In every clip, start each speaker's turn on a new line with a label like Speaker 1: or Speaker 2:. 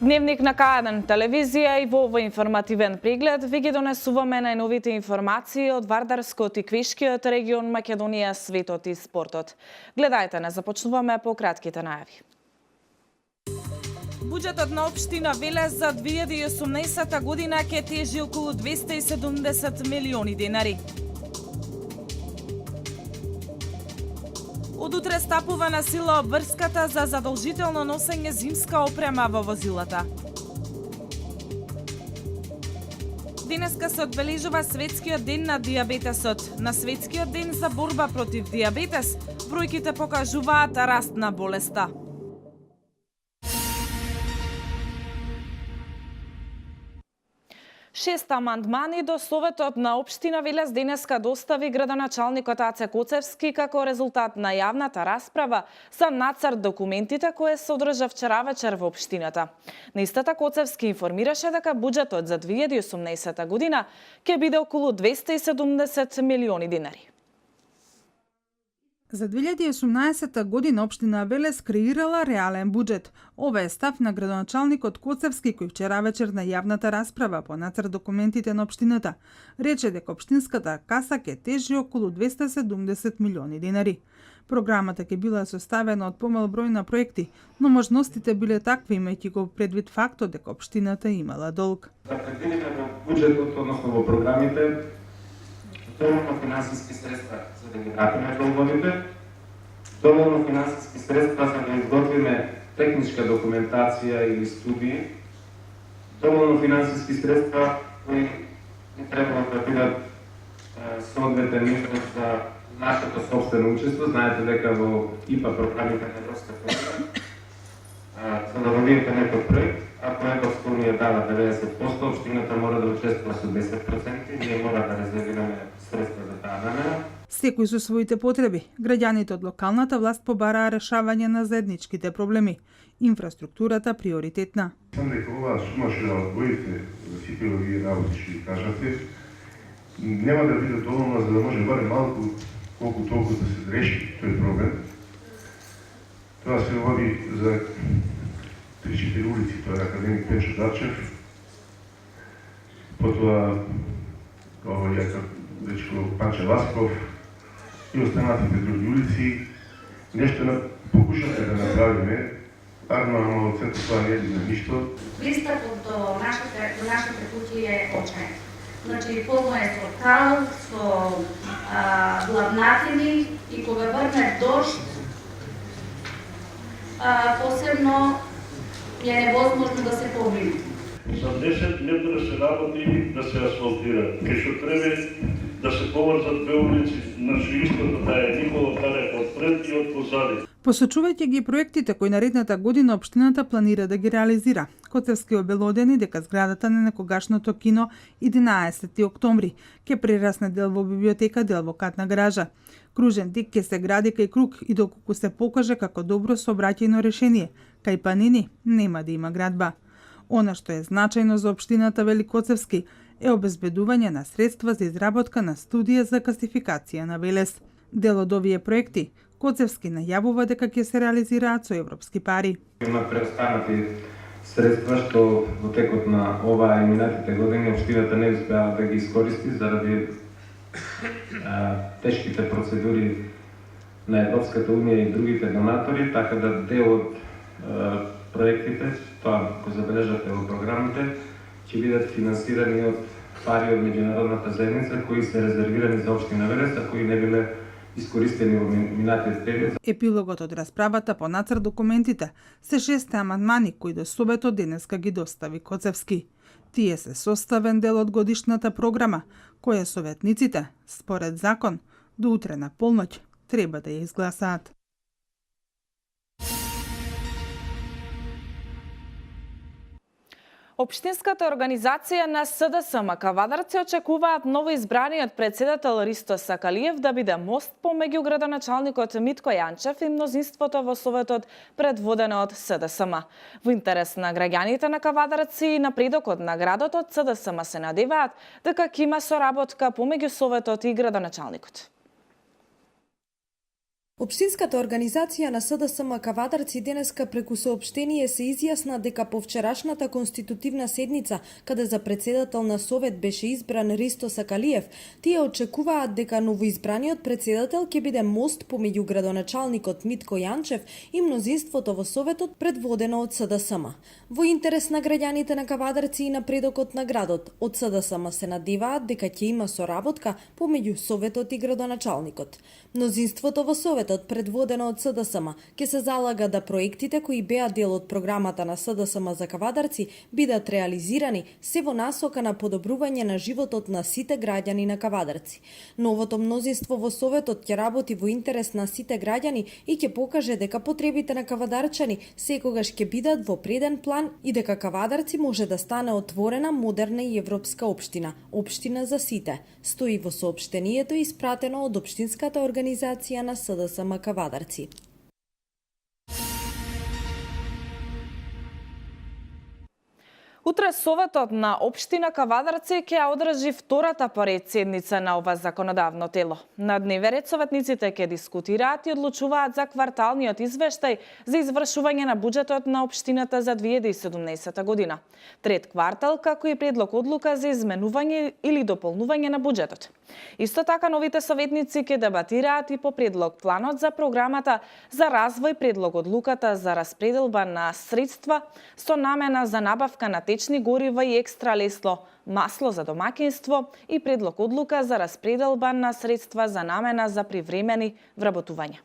Speaker 1: Дневник на К1 телевизија и во овој информативен преглед ви ги донесуваме најновите информации од Вардарскиот и Квешкиот регион, Македонија, светот и спортот. Гледајте, не започнуваме по кратките најави. Буџетот на општина Велес за 2018 година ќе тежи околу 270 милиони денари. Од утре стапува на сила обврската за задолжително носење зимска опрема во возилата. Денеска се одбележува Светскиот ден на дијабетесот. На Светскиот ден за борба против дијабетес, бројките покажуваат раст на болеста. Шест амандмани до Советот на општина Велес денеска достави градоначалникот Аце Коцевски како резултат на јавната расправа за нацрт документите кои се одржа вчера вечер во општината. На истата Коцевски информираше дека буџетот за 2018 година ќе биде околу 270 милиони денари.
Speaker 2: За 2018 година општина Велес креирала реален буџет. Ова е став на градоначалникот Коцевски, кој вчера вечер на јавната расправа по нацрт документите на општината рече дека општинската каса ќе тежи околу 270 милиони денари. Програмата ќе била составена од помал број на проекти, но можностите биле такви, имајќи го предвид фактот дека општината имала долг.
Speaker 3: За предвидено во буџетот, односно во програмите, доволно финансиски средства за да ги вратиме долговите, доволно финансиски средства за да изготвиме техничка документација или студии, доволно финансиски средства кои не требало да бидат соодветен изnos за нашето собствено учество. Знаете дека во ИПА програмите на Европска комисија за да водите некој проект, ако Европска унија дава 90%, општината мора да учествува со 10%, ние мора да резервираме средства за таа намера.
Speaker 2: Секој со своите потреби, граѓаните од локалната власт побараа решавање на заедничките проблеми. Инфраструктурата приоритетна.
Speaker 4: Сам дека ова сума што да одвоите за сите овие работи што ги кажате, нема да биде доволно за да може барем малку колку толку да се реши тој проблем. Тоа се води за 3-4 улици, тоа е академик Пенчо Дачев, потоа дечко Панче Ласков и останатите други улици. Нешто покушате да направиме, ама од сето тоа не е ништо.
Speaker 5: Пристапот до нашите куќи е очаен. Значи, полно е со кал, со блатнатини и кога врне дожд, посебно е невозможно да се помине.
Speaker 6: За 10 метра се работи да се асфалтира. Кај што треба да се поврзат две улици, значи истото да е Никола Карев од пред и од позади.
Speaker 2: Посочувајќи ги проектите кои наредната година општината планира да ги реализира, Коцевски обелодени дека зградата на некогашното кино 11 октомври ќе прерасне дел во библиотека, дел во катна гража. Кружен тик ќе се гради кај круг и доколку се покаже како добро сообраќајно решение, кај Панини нема да има градба. Она што е значајно за општината Великоцевски е обезбедување на средства за изработка на студија за касификација на Велес. Дел од овие проекти Коцевски најавува дека ќе се реализираат со европски пари.
Speaker 3: Има преостанати средства што во текот на оваа и минатите години општината не успеа да ги искористи заради тешките процедури на Европската унија и другите донатори, така да дел од проектите, тоа го забележате во програмите, ќе бидат финансирани од пари од меѓународната заедница кои се резервирани за општина Велес, а кои не биле искористени во минатиот период.
Speaker 2: Епилогот од расправата по нацрт документите се 6 амандмани кои до Советот денеска ги достави Коцевски. Тие се составен дел од годишната програма, која советниците, според закон, до утре на полноќ треба да ја изгласаат.
Speaker 1: Општинската организација на СДСМ Кавадарци очекуваат новоизбраниот председател Ристо Сакалиев да биде мост помеѓу градоначалникот Митко Јанчев и мнозинството во Советот предводено од СДСМ. Во интерес на граѓаните на Кавадарци и напредокот на градот од СДСМ се надеваат дека ќе има соработка помеѓу Советот и градоначалникот.
Speaker 7: Општинската организација на СДСМ Кавадарци денеска преку соопштение се изјасна дека по вчерашната конститутивна седница, каде за председател на Совет беше избран Ристо Сакалиев, тие очекуваат дека новоизбраниот председател ќе биде мост помеѓу градоначалникот Митко Јанчев и мнозинството во Советот предводено од СДСМ. Во интерес на граѓаните на Кавадарци и напредокот на градот, од СДСМ се надеваат дека ќе има соработка помеѓу Советот и градоначалникот. Мнозинството во Советот предводено од СДСМ ќе се залага да проектите кои беа дел од програмата на СДСМ за Кавадарци бидат реализирани се во насока на подобрување на животот на сите граѓани на Кавадарци. Новото мнозинство во Советот ќе работи во интерес на сите граѓани и ќе покаже дека потребите на кавадарчани секогаш ќе бидат во преден план и дека Кавадарци може да стане отворена, модерна и европска општина, општина за сите, стои во соопштението испратено од Општинската организација на СДСМ Кавадарци.
Speaker 1: Утре Советот на Општина Кавадарци ќе ја одржи втората поред седница на ова законодавно тело. На дневен ред советниците ќе дискутираат и одлучуваат за кварталниот извештај за извршување на буџетот на Општината за 2017 година. Трет квартал, како и предлог одлука за изменување или дополнување на буџетот. Исто така новите советници ќе дебатираат и по предлог планот за програмата за развој, предлог одлуката за распределба на средства со намена за набавка на течни горива и екстра лесло, масло за домаќинство и предлог одлука за распределба на средства за намена за привремени вработувања.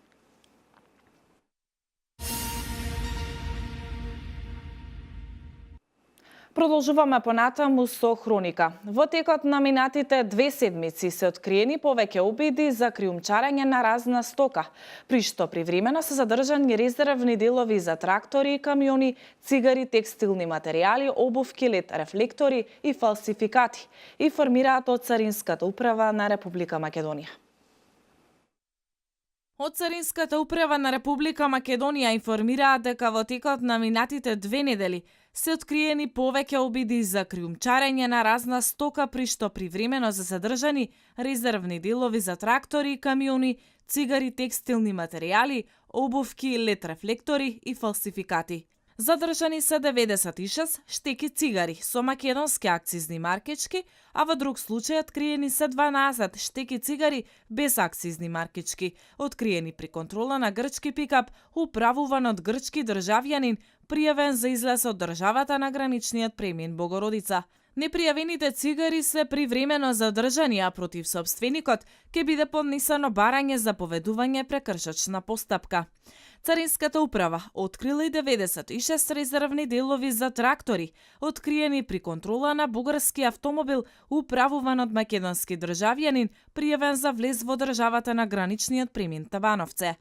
Speaker 1: Продолжуваме понатаму со хроника. Во текот на минатите 2 седмици се откриени повеќе обиди за криумчарење на разна стока, при што привремено се задржани резервни делови за трактори и камиони, цигари, текстилни материјали, обувки, лед рефлектори и фалсификати, информираат од Царинската управа на Република Македонија. Од Царинската управа на Република Македонија информираат дека во текот на минатите 2 недели се откриени повеќе обиди за криумчарење на разна стока, при што привремено се задржани резервни делови за трактори и камиони, цигари, текстилни материјали, обувки, лед рефлектори и фалсификати. Задржани се 96 штеки цигари со македонски акцизни маркички, а во друг случај откриени се 12 штеки цигари без акцизни маркички, откриени при контрола на грчки пикап управуван од грчки државјанин, пријавен за излез од државата на граничниот премин Богородица. Непријавените цигари се привремено задржани, а против собственикот ќе биде поднесено барање за поведување прекршачна постапка. Царинската управа открила и 96 резервни делови за трактори, откриени при контрола на бугарски автомобил управуван од македонски државјанин, пријавен за влез во државата на граничниот премин Табановце.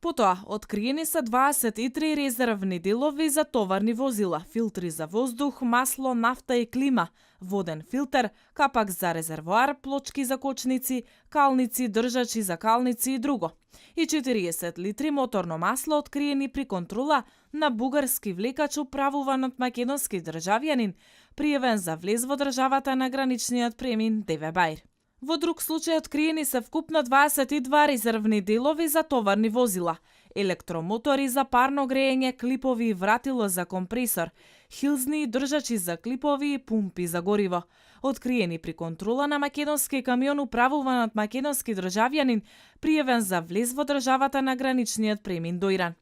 Speaker 1: Потоа, откриени се 23 резервни делови за товарни возила, филтри за воздух, масло, нафта и клима, воден филтер, капак за резервоар, плочки за кочници, калници, држачи за калници и друго. И 40 литри моторно масло откриени при контрола на бугарски влекач управуван од македонски државјанин, пријавен за влез во државата на граничниот премин Деве Бајр. Во друг случај откриени се вкупно 22 резервни делови за товарни возила, електромотори за парно грејење, клипови и вратило за компресор, хилзни и држачи за клипови и пумпи за гориво, откриени при контрола на македонски камион управуван од македонски државјанин, пријавен за влез во државата на граничниот премин Дојран.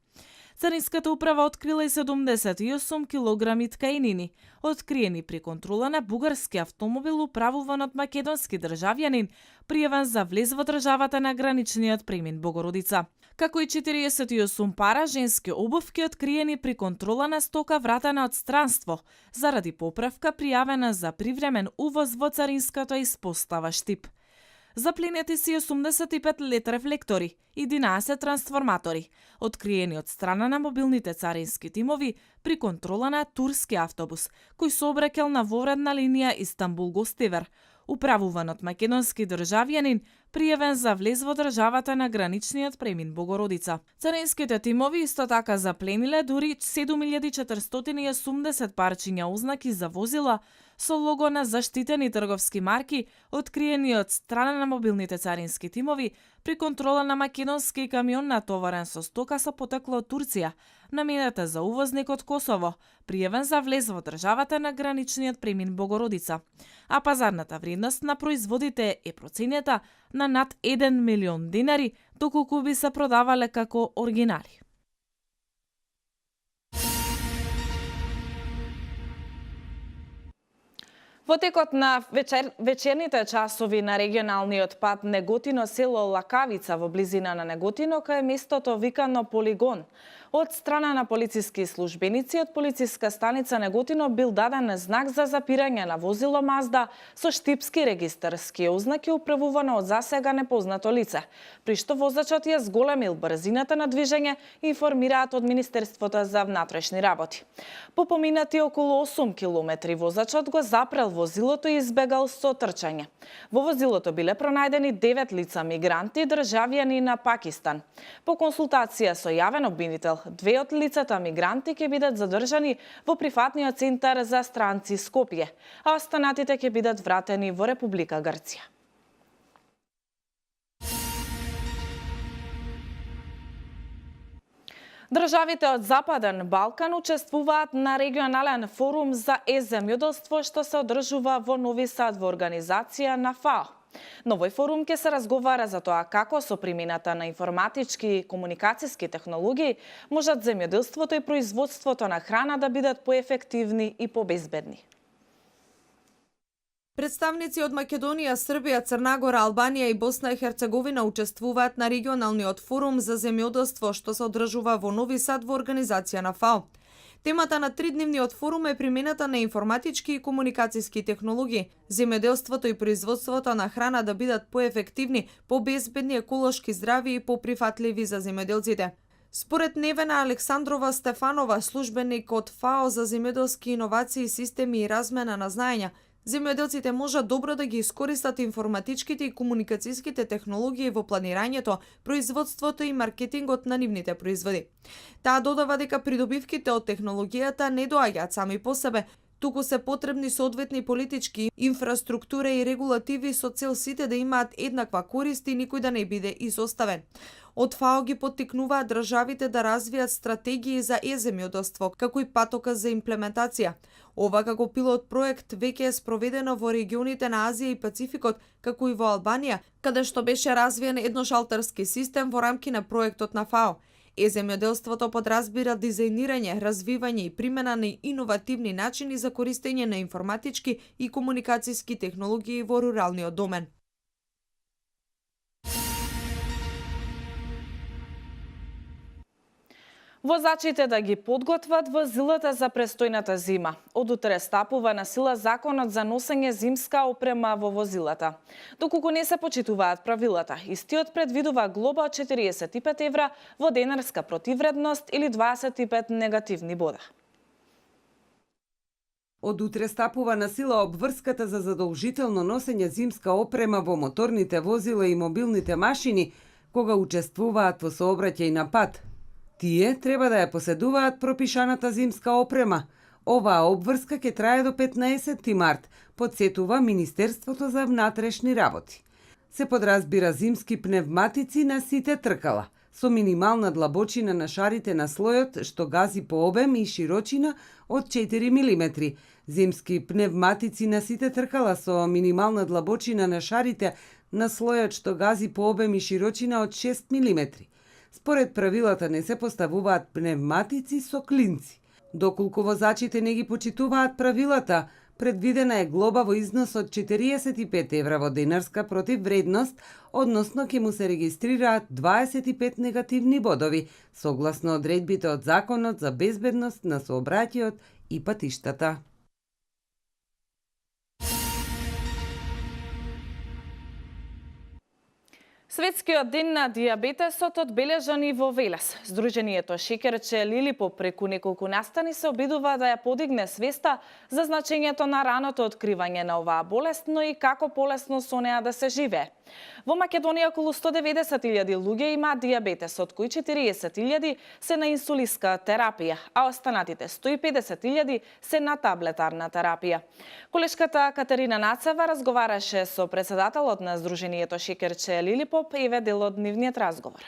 Speaker 1: Царинската управа открила и 78 килограми ткаинини, откриени при контрола на бугарски автомобил управуван од македонски државјанин, пријавен за влез во државата на граничниот премин Богородица. Како и 48 пара женски обувки откриени при контрола на стока вратена од странство, заради поправка пријавена за привремен увоз во царинската испостава Штип. Запленети си 85 LED рефлектори и 11 трансформатори, откриени од страна на мобилните царински тимови при контрола на турски автобус, кој сообраќал на вовредна линија Истанбул-Гостивер, управуван од македонски државјанин, пријавен за влез во државата на граничниот премин Богородица. Царинските тимови исто така заплениле дури 7480 парчиња ознаки за возила со лого на заштитени трговски марки, откриени од страна на мобилните царински тимови при контрола на македонски камион натоварен со стока со потекло од Турција, наменета за увозник од Косово, пријавен за влез во државата на граничниот премин Богородица. А пазарната вредност на производите е проценета на над 1 милион динари, доколку би се продавале како оригинали. Во текот на вечерните часови на регионалниот пат Неготино село Лакавица во близина на Неготино, кај местото викано Полигон, од страна на полициски службеници од полициска станица Неготино бил даден знак за запирање на возило Мазда со штипски регистарски ознаки управувано од засега непознато лице, при што возачот ја зголемил брзината на движење, информираат од Министерството за внатрешни работи. По поминати околу 8 километри возачот го запрел возилото и избегал со трчање. Во возилото биле пронајдени 9 лица мигранти, државјани на Пакистан. По консултација со јавен обвинител, 2 од лицата мигранти ќе бидат задржани во прифатниот центар за странци Скопје, а останатите ќе бидат вратени во Република Грција. Државите од Западен Балкан учествуваат на регионален форум за земјоделство што се одржува во Нови Сад во организација на ФАО. На овој форум ќе се разговара за тоа како со примената на информатички и комуникацијски технологии можат земјоделството и производството на храна да бидат поефективни и побезбедни.
Speaker 8: Представници од Македонија, Србија, Црна Гора, Албанија и Босна и Херцеговина учествуваат на регионалниот форум за земјоделство што се одржува во Нови Сад во организација на ФАО. Темата на тридневниот форум е примената на информатички и комуникацијски технологии, земјоделството и производството на храна да бидат поефективни, побезбедни, еколошки здрави и поприфатливи за земјоделците. Според Невена Александрова Стефанова, службеник од ФАО за земјоделски иновации, системи и размена на знаења, земјоделците можат добро да ги искористат информатичките и комуникацијските технологии во планирањето, производството и маркетингот на нивните производи. Таа додава дека придобивките од технологијата не доаѓаат сами по себе, туку се потребни соодветни политички, инфраструктура и регулативи со цел сите да имаат еднаква корист и никој да не биде изоставен. Од ФАО ги поттикнуваат државите да развијат стратегии за земјоделство, како и патока за имплементација. Ова како пилот проект веќе е спроведено во регионите на Азија и Пацификот, како и во Албанија, каде што беше развиен едношалтарски систем во рамки на проектот на ФАО. Земјоделството подразбира дизајнирање, развивање и примена на иновативни начини за користење на информатички и комуникацијски технологии во руралниот домен.
Speaker 1: Возачите да ги подготват возилата за престојната зима. Од утре стапува на сила законот за носење зимска опрема во возилата. Доколку не се почитуваат правилата, истиот предвидува глоба од 45 евра во денарска противвредност или 25 негативни бода.
Speaker 9: Од утре стапува на сила обврската за задолжително носење зимска опрема во моторните возила и мобилните машини кога учествуваат во сообраќај на пат. Тие треба да ја поседуваат пропишаната зимска опрема. Оваа обврска ќе трае до 15 март, подсетува Министерството за внатрешни работи. Се подразбира зимски пневматици на сите тркала, со минимална длабочина на шарите на слојот што гази по обем и широчина од 4 мм, зимски пневматици на сите тркала со минимална длабочина на шарите на слојот што гази по обем и широчина од 6 мм. Според правилата не се поставуваат пневматици со клинци. Доколку возачите не ги почитуваат правилата, предвидена е глоба во износ од 45 евра во денарска противвредност, односно ќе му се регистрираат 25 негативни бодови, согласно одредбите од Законот за безбедност на сообраќајот и патиштата.
Speaker 1: Светскиот ден на дијабетесот одбележан и во Велес. Сдруженијето Шекерче Лилипоп преку неколку настани се обидува да ја подигне свеста за значењето на раното откривање на оваа болест, но и како полесно со неа да се живее. Во Македонија околу 190.000 луѓе имаат дијабетес, од кои 40.000 се на инсулинска терапија, а останатите 150.000 се на таблетарна терапија. Колешката Катерина Нацева разговараше со председателот на Сдруженијето Шекерче Лилипоп и ве дел од нивниот разговор.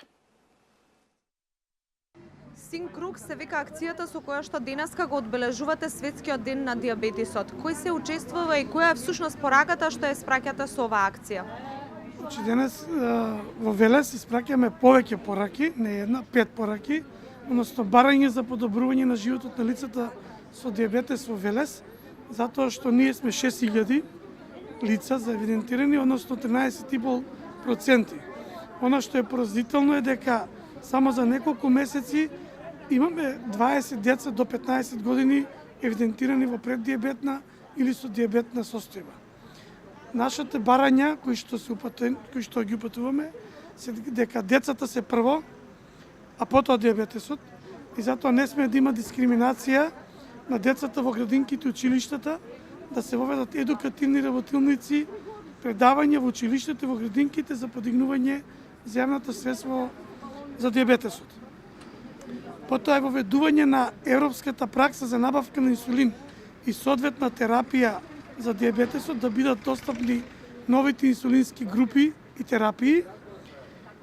Speaker 8: Синкруг се вика акцијата со која што денеска го одбележувате Светскиот ден на дијабетесот. Кој се учествува и која е всушност пораката што ја испраќате со оваа акција?
Speaker 10: Значи денес во Велес испраќаме повеќе пораки, не една, 5 пораки, односно барање за подобрување на животот на лицата со дијабетес во Велес, затоа што ние сме 6.000 лица за евидентирани, односно 13,5%. Она што е поразително е дека само за неколку месеци имаме 20 деца до 15 години евидентирани во преддијабетна или со дијабетна состојба. Нашите барања кои што ги упатуваме се дека децата се прво, а потоа дијабетесот, и затоа не сме да има дискриминација на децата во градинките и училиштата, да се воведат едукативни работилници, предавања во училиштата и во градинките за подигнување за јавната свест за дијабетесот. Потоа е воведување на европската пракса за набавка на инсулин и соодветна терапија за дијабетесот, да бидат достапни новите инсулински групи и терапии,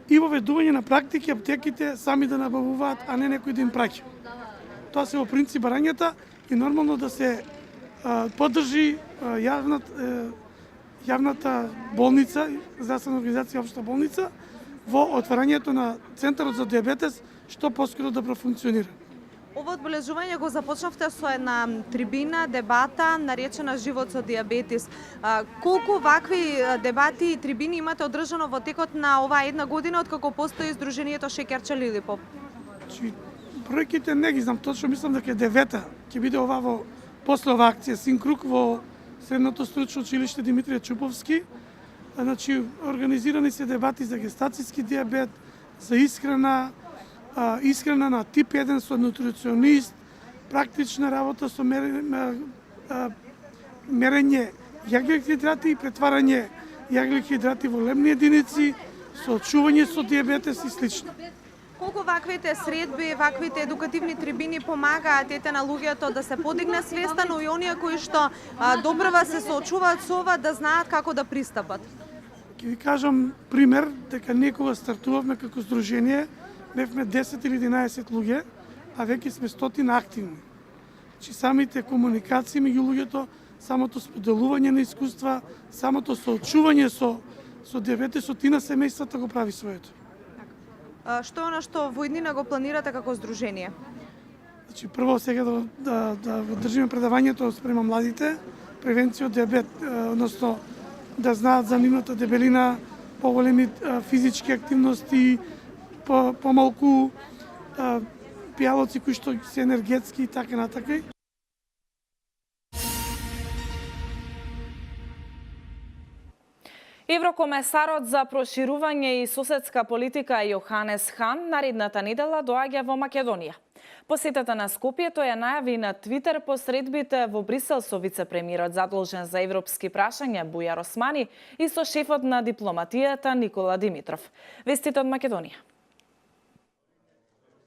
Speaker 10: и воведување на практики аптеките сами да набавуваат, а не некој да им праќа. Тоа се во принцип барањата и нормално да се поддржи јавната болница, здравствена организација општа болница, во отварањето на Центарот за дијабетес што поскоро да профункционира.
Speaker 8: Ова одбележување го започнавте со една трибина, дебата наречена Живот со дијабетес. Колку вакви дебати и трибини имате одржано во текот на оваа една година откако постои Сдруженијето Шекерче Лилипоп?
Speaker 10: Бројките не ги знам точно, мислам дека е 9-та ќе биде ова после оваа акција Синкруг во Средното стручно училиште Димитрije Чуповски. Значи, организирани се дебати за гестацијски дијабет, за исхрана на тип 1 со нутриционист, практична работа со мерење јаглик хидрати и претварање јаглик хидрати во лемни единици, соочување со дијабетес и слично.
Speaker 8: Колку ваквите средби, ваквите едукативни трибини помагаат на луѓето да се подигне свеста, но и оние кои што добрва се соочуваат со ова да знаат како да пристапат?
Speaker 10: Ќе ви кажам пример дека некога стартувавме како здружение, бевме 10 или 11 луѓе, а веќе сме 100 активни. Значи самите комуникации меѓу луѓето, самото споделување на искуства, самото соочување со дијабетесот и на семејствата го прави своето.
Speaker 8: Што е она што во иднина го планирате како здружение?
Speaker 10: Значи прво сега да држиме предавањето спрема младите, превенција од дијабет, односно да знаат за нивната дебелина, поголеми физички активности, помалку пијалоци кои што се енергетски и така натака.
Speaker 1: Еврокомесарот за проширување и соседска политика Јоханес Хан наредната недела доаѓа во Македонија. Посетата на Скопје тој ја најави на Твитер по средбите во Брисел со вице-премиерот задолжен за европски прашања Бујар Османи и со шефот на дипломатијата Никола Димитров. Вестите од Македонија.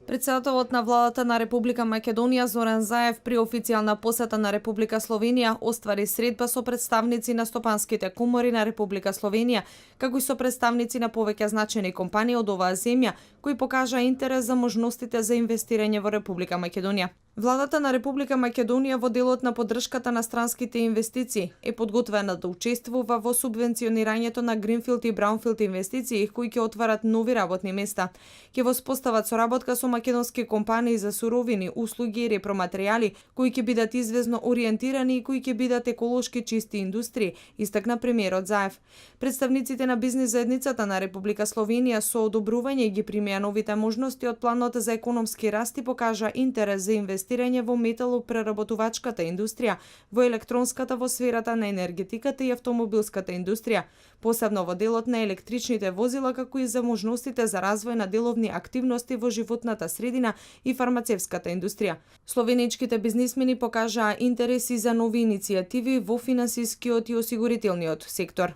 Speaker 8: Председателот на владата на Република Македонија Зоран Заев при официјална посета на Република Словенија оствари средба со представници на стопанските комори на Република Словенија, како и со представници на повеќе значајни компании од оваа земја, кои покажа интерес за можностите за инвестирање во Република Македонија. Владата на Република Македонија во делот на поддршката на странските инвестиции е подготвена да учествува во субвенционирањето на гринфилд и браунфилд инвестиции кои ќе отварат нови работни места. Ќе воспостават соработка со македонски компании за суровини, услуги и репроматеријали кои ќе бидат извезно ориентирани и кои ќе бидат еколошки чисти индустрии, истакна премиерот Заев. Представниците на бизнис заедницата на Република Словенија со одобрување ги примеа новите можности од планот за економски раст и покажа интерес за инвестиции инвестирање во металопреработувачката индустрија, во електронската, во сферата на енергетиката и автомобилската индустрија, посебно во делот на електричните возила, како и за можностите за развој на деловни активности во животната средина и фармацевската индустрија. Словеничките бизнисмени покажаа интереси за нови иницијативи во финансискиот и осигурителниот сектор.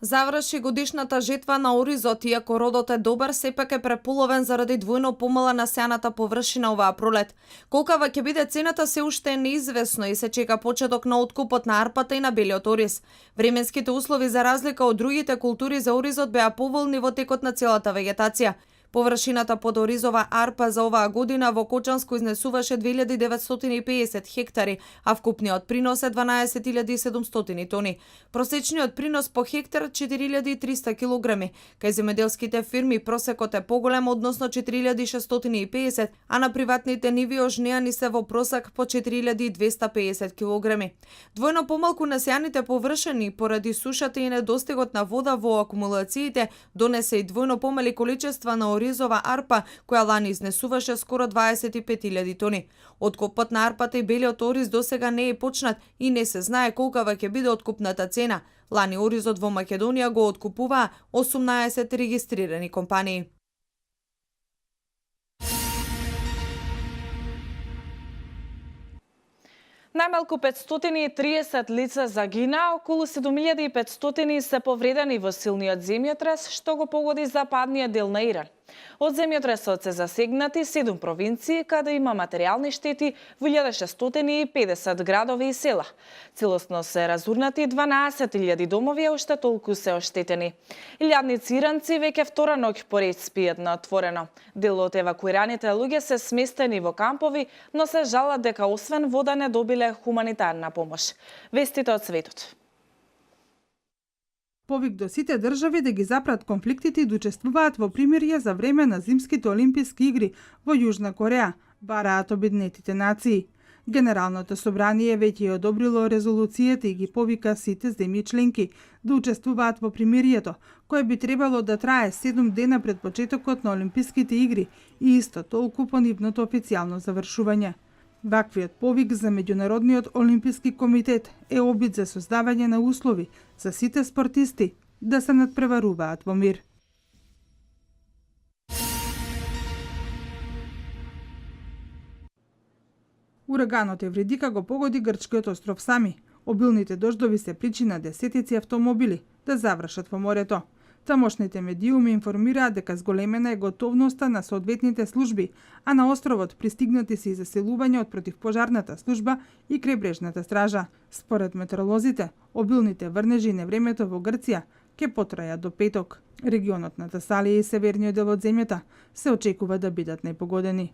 Speaker 8: Заврши годишната жетва на оризот, иако родот е добар, сепак е преполовен заради двојно помала насеаната површина оваа пролет. Колкава ќе биде цената се уште е неизвестно и се чека почеток на откупот на арпата и на белиот ориз. Временските услови за разлика од другите култури за оризот беа поволни во текот на целата вегетација. Површината под оризова арпа за оваа година во Кочанско изнесуваше 2950 хектари, а вкупниот принос е 12700 тони. Просечниот принос по хектар 4300 килограми. Кај земеделските фирми просекот е поголем, односно 4650, а на приватните ниви ожнеани се во просек по 4250 килограми. Двојно помалку насеаните површини поради сушата и недостигот на вода во акумулациите донесе и двојно помали количества на оризова арпа, која лани изнесуваше скоро 25.000 тони. Откупот на арпата и белиот ориз досега не е почнат и не се знае колкава ќе биде откупната цена. Лани оризот во Македонија го откупуваа 18 регистрирани компании.
Speaker 1: Најмалку 530 лица загина, околу 7500 се повредени во силниот земјотрес што го погоди западниот дел на Иран. Од земјотресот се засегнати 7 провинции, каде има материјални штети во 1650 градови и села. Целосно се разурнати 12.000 домови, а уште толку се оштетени. Илјадници иранци веќе втора ноќ поред спијат на отворено. Дел од евакуираните луѓе се сместени во кампови, но се жалат дека освен вода не добиле хуманитарна помош. Вестите од светот.
Speaker 2: Повик до сите држави да ги запрат конфликтите и да учествуваат во примирје за време на зимските олимписки игри во Јужна Кореја, бараат Обединетите нации. Генералното собрание веќе одобрило резолуцијата и ги повика сите земји членки да учествуваат во примирието, кое би требало да трае 7 дена пред почетокот на олимписките игри и исто толку по нивното официјално завршување. Ваквиот повик за Меѓународниот олимписки комитет е обид за создавање на услови за сите спортисти да се надпреваруваат во мир. Ураганот Евридика го погоди грчкиот остров Сами. Обилните дождови се причина десетици автомобили да завршат во морето. Тамошните медиуми информираат дека зголемена е готовноста на соодветните служби, а на островот пристигнати се и заселување од противпожарната служба и крајбрежната стража. Според метеоролозите, обилните врнежи и невремето во Грција ќе потрајат до петок. Регионот на Тесалија и северниот дел од земјата се очекува да бидат најпогодени.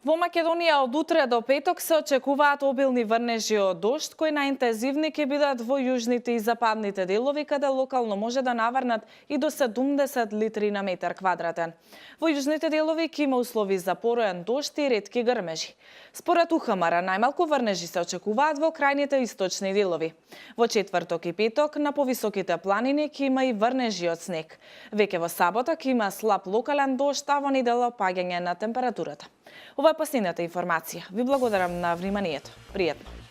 Speaker 1: Во Македонија од утре до петок се очекуваат обилни врнежи од дожд, кои најинтензивни ќе бидат во јужните и западните делови, каде локално може да наврнат и до 70 литри на метар квадратен. Во јужните делови ќе има услови за пороен дожд и ретки грмежи. Според УХМР, најмалку врнежи се очекуваат во крајните источни делови. Во четврток и петок на повисоките планини ќе има и врнежи од снег. Веќе во сабота ќе има слаб локален дожд, а во недела паѓање на температурата. Ова е последната информација. Ви благодарам на вниманието. Пријатно.